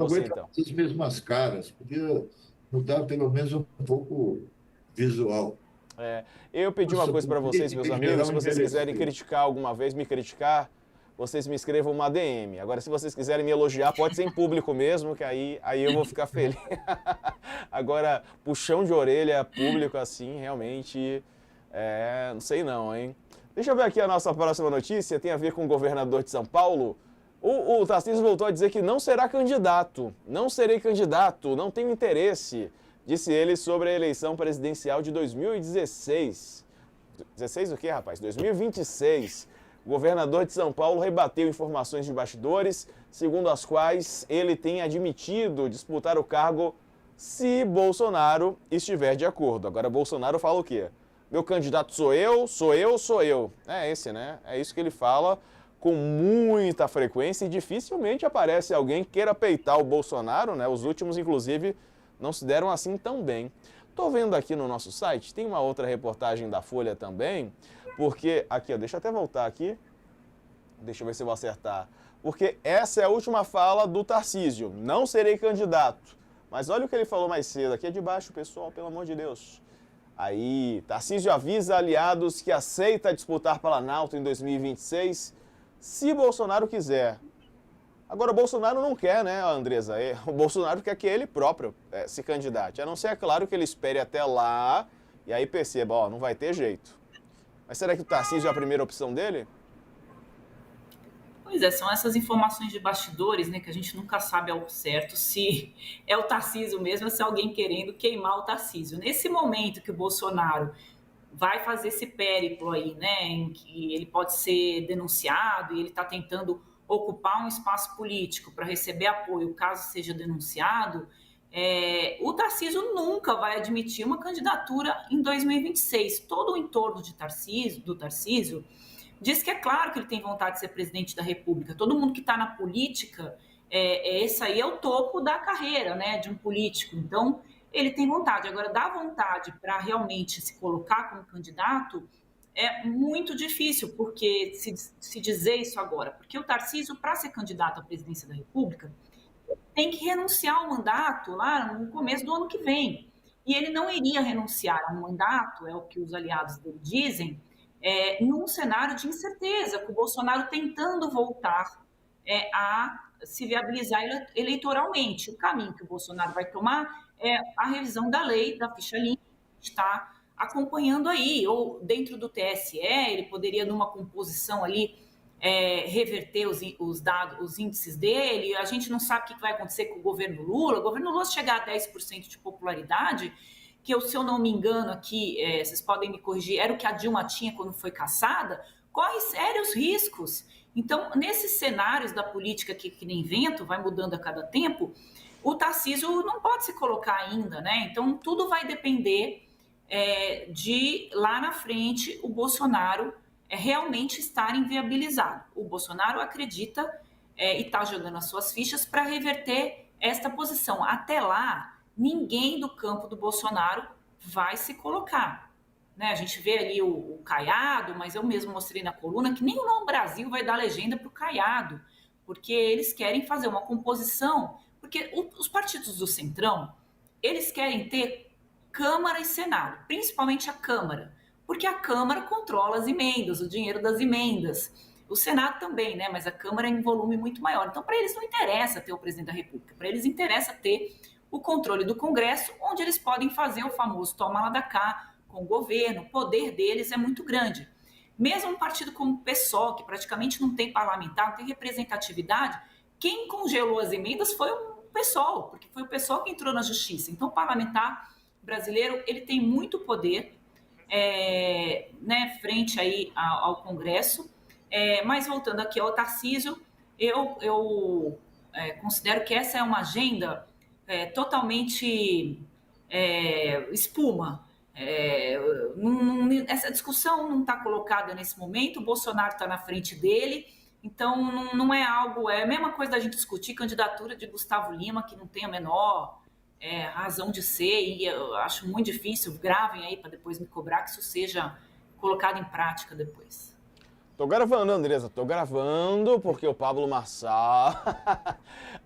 você, aguenta então. as mesmas caras, podia mudar pelo menos um pouco visual. É, eu pedi uma Nossa, coisa para vocês, política meus em amigos, se geral vocês quiserem envelheceu. criticar alguma vez, me criticar, vocês me escrevam uma DM. Agora, se vocês quiserem me elogiar, pode ser em público mesmo, que aí eu vou ficar feliz. Agora, puxão de orelha público assim, realmente, não sei não, hein? Deixa eu ver aqui a nossa próxima notícia, tem a ver com o governador de São Paulo. O Tarcísio voltou a dizer que não será candidato. Não serei candidato, não tenho interesse, disse ele sobre a eleição presidencial de 2016. 16 o quê, rapaz? 2026. O governador de São Paulo rebateu informações de bastidores, segundo as quais ele tem admitido disputar o cargo se Bolsonaro estiver de acordo. Agora, Bolsonaro fala o quê? Meu candidato sou eu, sou eu, sou eu. É esse, né? É isso que ele fala com muita frequência e dificilmente aparece alguém que queira peitar o Bolsonaro, né? Os últimos, inclusive, não se deram assim tão bem. Tô vendo aqui no nosso site, tem uma outra reportagem da Folha também, porque, aqui, ó, deixa eu até voltar aqui, deixa eu ver se eu vou acertar, porque essa é a última fala do Tarcísio, não serei candidato. Mas olha o que ele falou mais cedo, aqui é de baixo, pessoal, pelo amor de Deus. Aí, Tarcísio avisa aliados que aceita disputar Planalto em 2026, se Bolsonaro quiser. Agora, o Bolsonaro não quer, né, Andresa? O Bolsonaro quer que ele próprio se candidate. A não ser, é claro, que ele espere até lá e aí perceba, ó, não vai ter jeito. Mas será que o Tarcísio é a primeira opção dele? Pois é, são essas informações de bastidores, né, que a gente nunca sabe ao certo se é o Tarcísio mesmo ou se é alguém querendo queimar o Tarcísio. Nesse momento que o Bolsonaro vai fazer esse périplo aí, né, em que ele pode ser denunciado e ele está tentando ocupar um espaço político para receber apoio caso seja denunciado, o Tarcísio nunca vai admitir uma candidatura em 2026. Todo o entorno do Tarcísio diz que é claro que ele tem vontade de ser presidente da República. Todo mundo que está na política, esse aí é o topo da carreira, né, de um político. Então, ele tem vontade. Agora, dar vontade para realmente se colocar como candidato é muito difícil, porque se dizer isso agora, porque o Tarcísio, para ser candidato à presidência da República, tem que renunciar ao mandato lá no começo do ano que vem. E ele não iria renunciar ao mandato, é o que os aliados dele dizem, num cenário de incerteza, com o Bolsonaro tentando voltar a se viabilizar eleitoralmente. O caminho que o Bolsonaro vai tomar é a revisão da lei, da ficha limpa, que está acompanhando aí, ou dentro do TSE, ele poderia, numa composição ali, reverter os dados, os índices dele. A gente não sabe o que vai acontecer com o governo Lula. O governo Lula chegar a 10% de popularidade, que eu, se eu não me engano aqui, vocês podem me corrigir, era o que a Dilma tinha quando foi cassada, corre sérios riscos. Então, nesses cenários da política que nem vento, vai mudando a cada tempo, o Tarcísio não pode se colocar ainda, né? Então, tudo vai depender de, lá na frente, o Bolsonaro realmente estar inviabilizado. O Bolsonaro acredita e está jogando as suas fichas para reverter esta posição. Até lá, ninguém do campo do Bolsonaro vai se colocar. Né? A gente vê ali o Caiado, mas eu mesmo mostrei na coluna que nem o Não Brasil vai dar legenda para o Caiado, porque eles querem fazer uma composição, porque os partidos do Centrão, eles querem ter Câmara e Senado, principalmente a Câmara, porque a Câmara controla as emendas, o dinheiro das emendas. O Senado também, né? Mas a Câmara é em volume muito maior. Então, para eles não interessa ter o presidente da República, para eles interessa ter o controle do Congresso, onde eles podem fazer o famoso toma lá da cá com o governo. O poder deles é muito grande. Mesmo um partido como o PSOL, que praticamente não tem parlamentar, não tem representatividade, quem congelou as emendas foi o PSOL, porque foi o PSOL que entrou na justiça. Então, o parlamentar brasileiro, ele tem muito poder, né, frente aí ao Congresso. Mas voltando aqui ao Tarcísio, eu considero que essa é uma agenda totalmente espuma. Essa discussão não está colocada nesse momento, o Bolsonaro está na frente dele, então não é algo, é a mesma coisa da gente discutir candidatura de Gustavo Lima, que não tem a menor razão de ser, e eu acho muito difícil, gravem aí para depois me cobrar, que isso seja colocado em prática depois. Tô gravando, Andresa, tô gravando porque o Pablo Marçal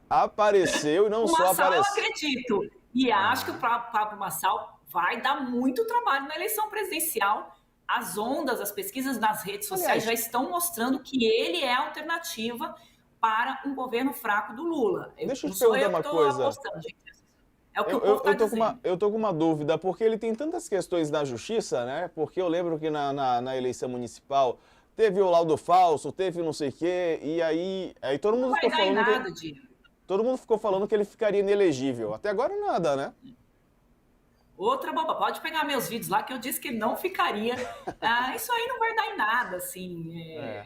apareceu e não O só Marçal eu apareceu. acredito. E acho que o Pablo Marçal vai dar muito trabalho na eleição presidencial. As ondas, as pesquisas nas redes sociais Aliás, já estão mostrando que ele é a alternativa para um governo fraco do Lula. deixa eu Não te sou perguntar eu que uma estou coisa. apostando, gente. É o que o povo está dizendo. Eu tô com uma dúvida, porque ele tem tantas questões na justiça, né? Porque eu lembro que na eleição municipal teve o laudo falso, teve não sei o quê, e aí todo Não mundo vai ficou dar em falando nada, Diego. todo mundo ficou falando que ele ficaria inelegível. Até agora nada, né? Outra boba, pode pegar meus vídeos lá que eu disse que ele não ficaria. Isso aí não vai dar em nada, assim. É.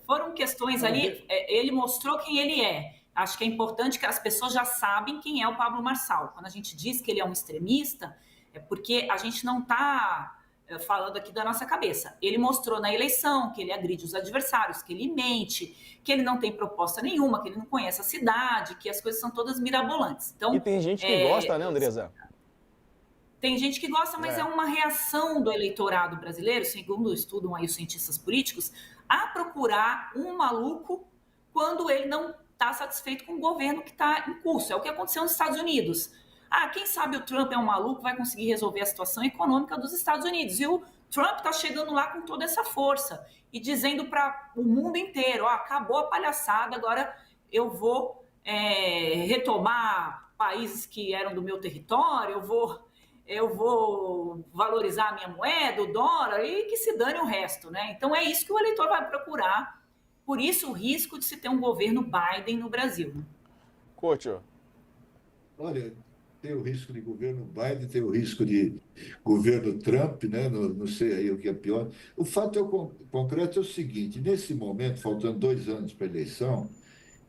Foram questões ali, ele mostrou quem ele é. Acho que é importante que as pessoas já sabem quem é o Pablo Marçal. Quando a gente diz que ele é um extremista, é porque a gente não está falando aqui da nossa cabeça. Ele mostrou na eleição que ele agride os adversários, que ele mente, que ele não tem proposta nenhuma, que ele não conhece a cidade, que as coisas são todas mirabolantes. E Então, tem gente que gosta, né, Andresa? tem gente que gosta, mas é uma reação do eleitorado brasileiro, segundo estudam aí os cientistas políticos, a procurar um maluco quando ele não está satisfeito com o governo que está em curso. É o que aconteceu nos Estados Unidos. Quem sabe o Trump é um maluco, vai conseguir resolver a situação econômica dos Estados Unidos. E o Trump está chegando lá com toda essa força e dizendo para o mundo inteiro, acabou a palhaçada, agora eu vou retomar países que eram do meu território, eu vou valorizar a minha moeda, o dólar, e que se dane o resto, né? Então é isso que o eleitor vai procurar. Por isso o risco de se ter um governo Biden no Brasil. Couto. Olha, tem o risco de governo Biden, tem o risco de governo Trump, né? Não sei aí o que é pior. O fato concreto é o seguinte: nesse momento, faltando 2 anos para a eleição,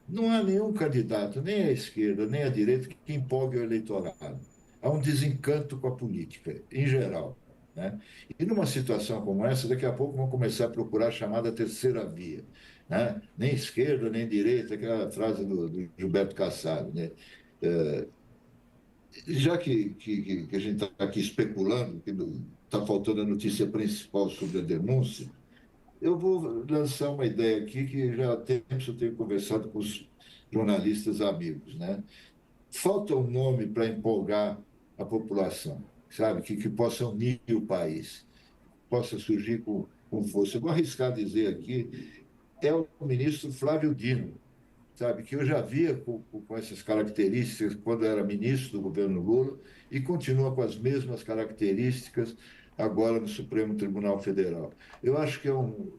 não há nenhum candidato, nem à esquerda, nem à direita, que empolgue o eleitorado. Há um desencanto com a política, em geral, né? E numa situação como essa, daqui a pouco vão começar a procurar a chamada terceira via, né? Nem esquerda, nem direita, aquela frase do Gilberto Kassab, né? Já que a gente está aqui especulando, que está faltando a notícia principal sobre a denúncia, eu vou lançar uma ideia aqui que já há tempos eu tenho conversado com os jornalistas amigos, né? Falta um nome para empolgar a população, sabe? Que possa unir o país, possa surgir com força. Eu vou arriscar dizer aqui, é o ministro Flávio Dino, sabe? Que eu já via com essas características quando era ministro do governo Lula e continua com as mesmas características agora no Supremo Tribunal Federal. Eu acho que é um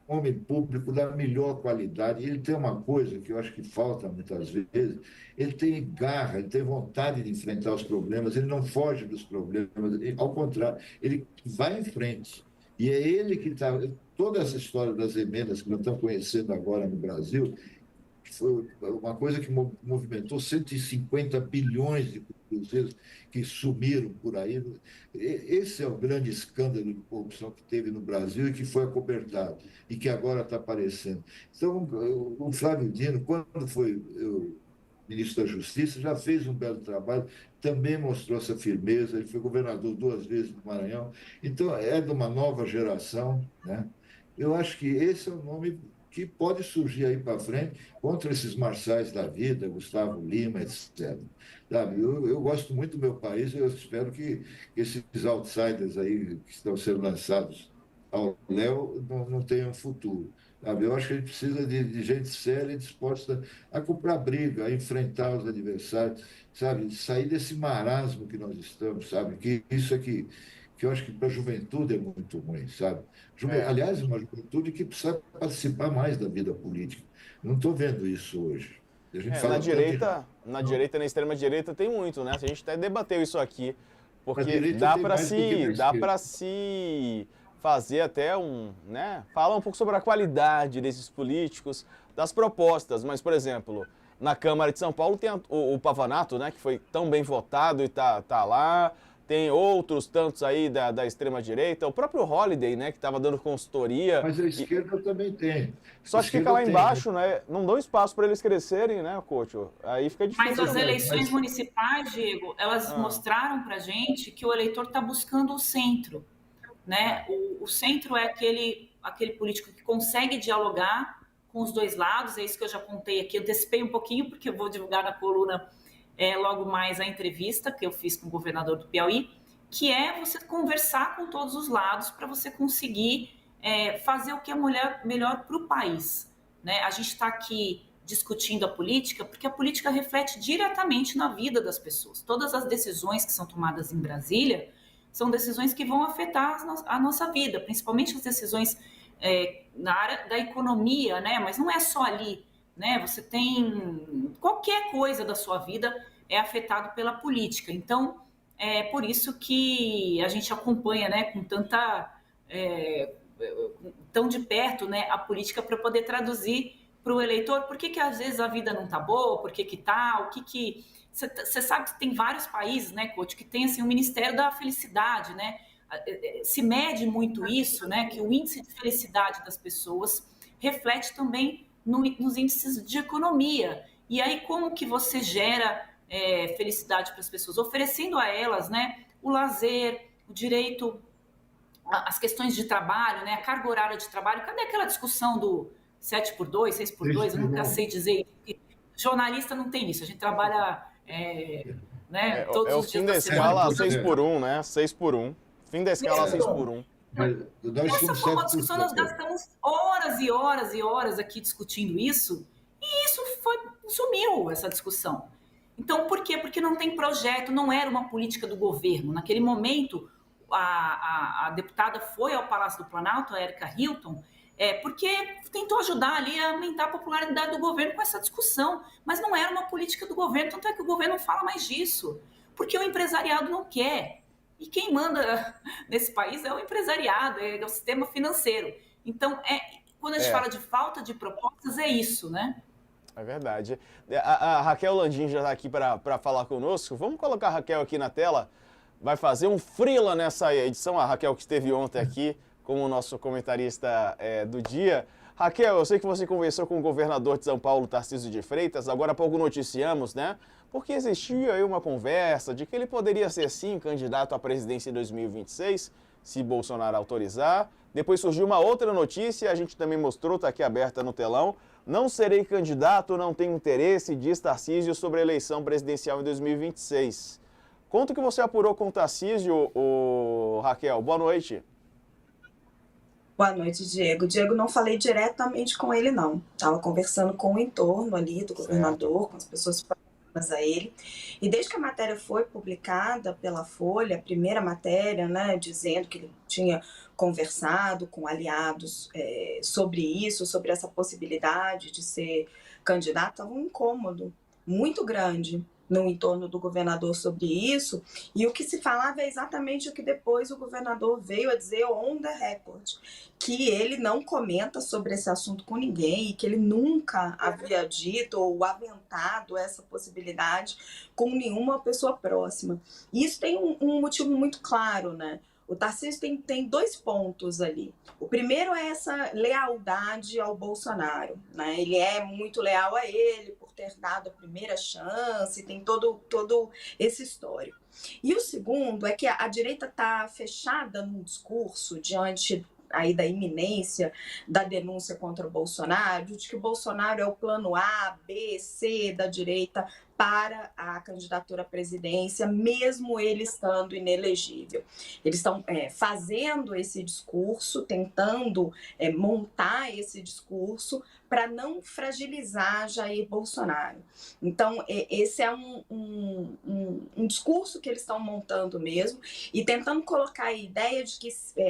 homem público da melhor qualidade. Ele tem uma coisa que eu acho que falta muitas vezes, ele tem garra, ele tem vontade de enfrentar os problemas, ele não foge dos problemas, ao contrário, ele vai em frente. E é ele que está... Toda essa história das emendas que nós estamos conhecendo agora no Brasil, foi uma coisa que movimentou 150 bilhões de cruzeiros que sumiram por aí. Esse é o grande escândalo de corrupção que teve no Brasil e que foi acobertado e que agora está aparecendo. Então, o Flávio Dino, quando foi ministro da Justiça, já fez um belo trabalho, também mostrou essa firmeza, ele foi governador 2 vezes do Maranhão, então é de uma nova geração, né? Eu acho que esse é o nome que pode surgir aí para frente contra esses marçais da vida, Gustavo Lima, etc. Sabe? Eu gosto muito do meu país e eu espero que esses outsiders aí que estão sendo lançados ao léu não tenham futuro. Sabe? Eu acho que a gente precisa de gente séria e disposta a comprar briga, a enfrentar os adversários, sabe? Sair desse marasmo que nós estamos, sabe? Que isso aqui que eu acho que para a juventude é muito ruim, sabe? É. Aliás, uma juventude que precisa participar mais da vida política. Não estou vendo isso hoje. A gente fala Na direita e na extrema direita tem muito, né? A gente até debateu isso aqui, na porque direita dá tem para mais do que na dá esquerda. para se fazer até né? Falar um pouco sobre a qualidade desses políticos, das propostas, mas por exemplo, na Câmara de São Paulo tem o Pavanato, né, que foi tão bem votado e tá lá. Tem outros tantos aí da extrema-direita, o próprio Holliday, né, que estava dando consultoria. Mas a esquerda também tem. Só que fica lá embaixo, né? Não dão espaço para eles crescerem, né, Couto? Aí fica difícil. Mas as eleições municipais, Diego, elas mostraram para gente que o eleitor está buscando o centro, né? O centro é aquele aquele político que consegue dialogar com os dois lados. É isso que eu já contei aqui, eu antecipei um pouquinho, porque eu vou divulgar na coluna logo mais a entrevista que eu fiz com o governador do Piauí, que é você conversar com todos os lados para você conseguir fazer o que é melhor para o país, né? A gente está aqui discutindo a política porque a política reflete diretamente na vida das pessoas. Todas as decisões que são tomadas em Brasília são decisões que vão afetar a nossa vida, principalmente as decisões na área da economia, né? Mas não é só ali, né? Você tem qualquer coisa da sua vida é afetado pela política. Então, é por isso que a gente acompanha, né, com tão de perto, né, a política para poder traduzir para o eleitor por que às vezes a vida não está boa, por que tá, o que... Você sabe que tem vários países, né, Coach, que tem assim, o Ministério da Felicidade, né? Se mede muito isso, né, que o índice de felicidade das pessoas reflete também nos índices de economia. E aí, como que você gera felicidade para as pessoas? Oferecendo a elas, né, o lazer, o direito, as questões de trabalho, né, a carga horária de trabalho. Cadê aquela discussão do 7x2, 6x2? Eu nunca sei dizer. Jornalista não tem isso, a gente trabalha né, todos os dias. É o fim da escala 6x1, né? 6x1. Fim da escala 6x1. Essa foi uma discussão, nós gastamos horas e horas e horas aqui discutindo isso, e isso sumiu, essa discussão. Então, por quê? Porque não tem projeto, não era uma política do governo. Naquele momento, a deputada foi ao Palácio do Planalto, a Erika Hilton, porque tentou ajudar ali a aumentar a popularidade do governo com essa discussão, mas não era uma política do governo, tanto é que o governo não fala mais disso, porque o empresariado não quer. E quem manda nesse país é o empresariado, é o sistema financeiro. Então, quando a gente fala de falta de propostas, é isso, né? É verdade. A Raquel Landim já está aqui para falar conosco. Vamos colocar a Raquel aqui na tela. Vai fazer um freela nessa edição. A Raquel que esteve ontem aqui como o nosso comentarista do dia. Raquel, eu sei que você conversou com o governador de São Paulo, Tarcísio de Freitas. Agora há pouco noticiamos, né? Porque existia aí uma conversa de que ele poderia ser, sim, candidato à presidência em 2026, se Bolsonaro autorizar. Depois surgiu uma outra notícia, a gente também mostrou, está aqui aberta no telão. Não serei candidato, não tenho interesse, diz Tarcísio sobre a eleição presidencial em 2026. Conta o que você apurou com o Tarcísio, Raquel. Boa noite. Boa noite, Diego. Diego, não falei diretamente com ele, não. Estava conversando com o entorno ali do governador, com as pessoas próximas a ele. E desde que a matéria foi publicada pela Folha, a primeira matéria, né, dizendo que ele tinha conversado com aliados sobre isso, sobre essa possibilidade de ser candidato, estava um incômodo muito grande no entorno do governador sobre isso, e o que se falava é exatamente o que depois o governador veio a dizer on the record, que ele não comenta sobre esse assunto com ninguém, e que ele nunca havia dito ou aventado essa possibilidade com nenhuma pessoa próxima. E isso tem um motivo muito claro, né? O Tarcísio tem dois pontos ali. O primeiro é essa lealdade ao Bolsonaro, né? Ele é muito leal a ele por ter dado a primeira chance, tem todo esse histórico. E o segundo é que a direita está fechada num discurso diante aí da iminência da denúncia contra o Bolsonaro, de que o Bolsonaro é o plano A, B, C da direita para a candidatura à presidência, mesmo ele estando inelegível. Eles estão fazendo esse discurso, tentando montar esse discurso para não fragilizar Jair Bolsonaro. Então, esse é um discurso que eles estão montando mesmo e tentando colocar a ideia de que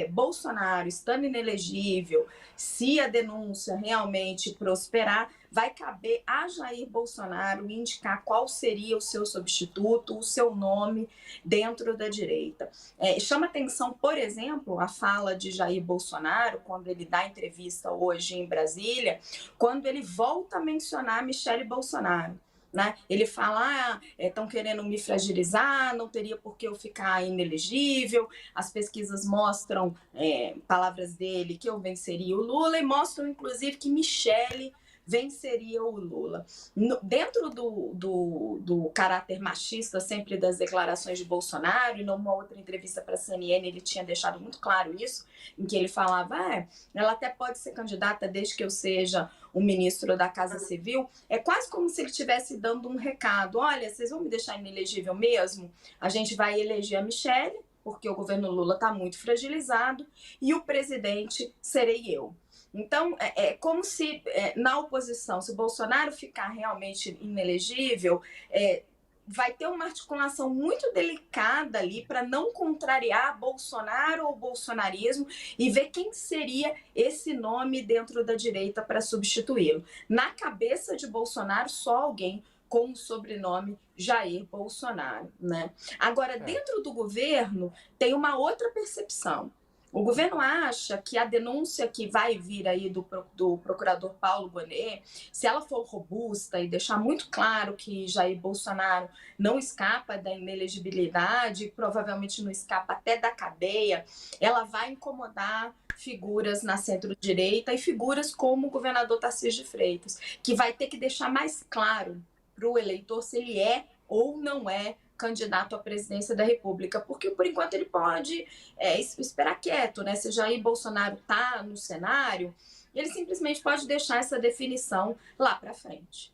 Bolsonaro, estando inelegível, se a denúncia realmente prosperar, vai caber a Jair Bolsonaro indicar qual seria o seu substituto, o seu nome dentro da direita. Chama atenção, por exemplo, a fala de Jair Bolsonaro, quando ele dá entrevista hoje em Brasília, quando ele volta a mencionar Michele Bolsonaro. Né? Ele fala, estão querendo me fragilizar, não teria por que eu ficar inelegível, as pesquisas mostram, palavras dele, que eu venceria o Lula, e mostram, inclusive, que Michele venceria o Lula. Dentro do caráter machista sempre das declarações de Bolsonaro, e numa outra entrevista para a CNN ele tinha deixado muito claro isso, em que ele falava, ela até pode ser candidata desde que eu seja o ministro da Casa Civil, é quase como se ele estivesse dando um recado, olha, vocês vão me deixar inelegível mesmo? A gente vai eleger a Michelle, porque o governo Lula está muito fragilizado, e o presidente serei eu. Então, é como se na oposição, se o Bolsonaro ficar realmente inelegível, vai ter uma articulação muito delicada ali para não contrariar Bolsonaro ou bolsonarismo e ver quem seria esse nome dentro da direita para substituí-lo. Na cabeça de Bolsonaro, só alguém com o sobrenome Jair Bolsonaro, né? Agora, dentro do governo, tem uma outra percepção. O governo acha que a denúncia que vai vir aí do procurador Paulo Bonet, se ela for robusta e deixar muito claro que Jair Bolsonaro não escapa da inelegibilidade, provavelmente não escapa até da cadeia, ela vai incomodar figuras na centro-direita e figuras como o governador Tarcísio de Freitas, que vai ter que deixar mais claro para o eleitor se ele é ou não é candidato à presidência da República, porque por enquanto ele pode esperar quieto, né? Se Jair Bolsonaro está no cenário, ele simplesmente pode deixar essa definição lá para frente.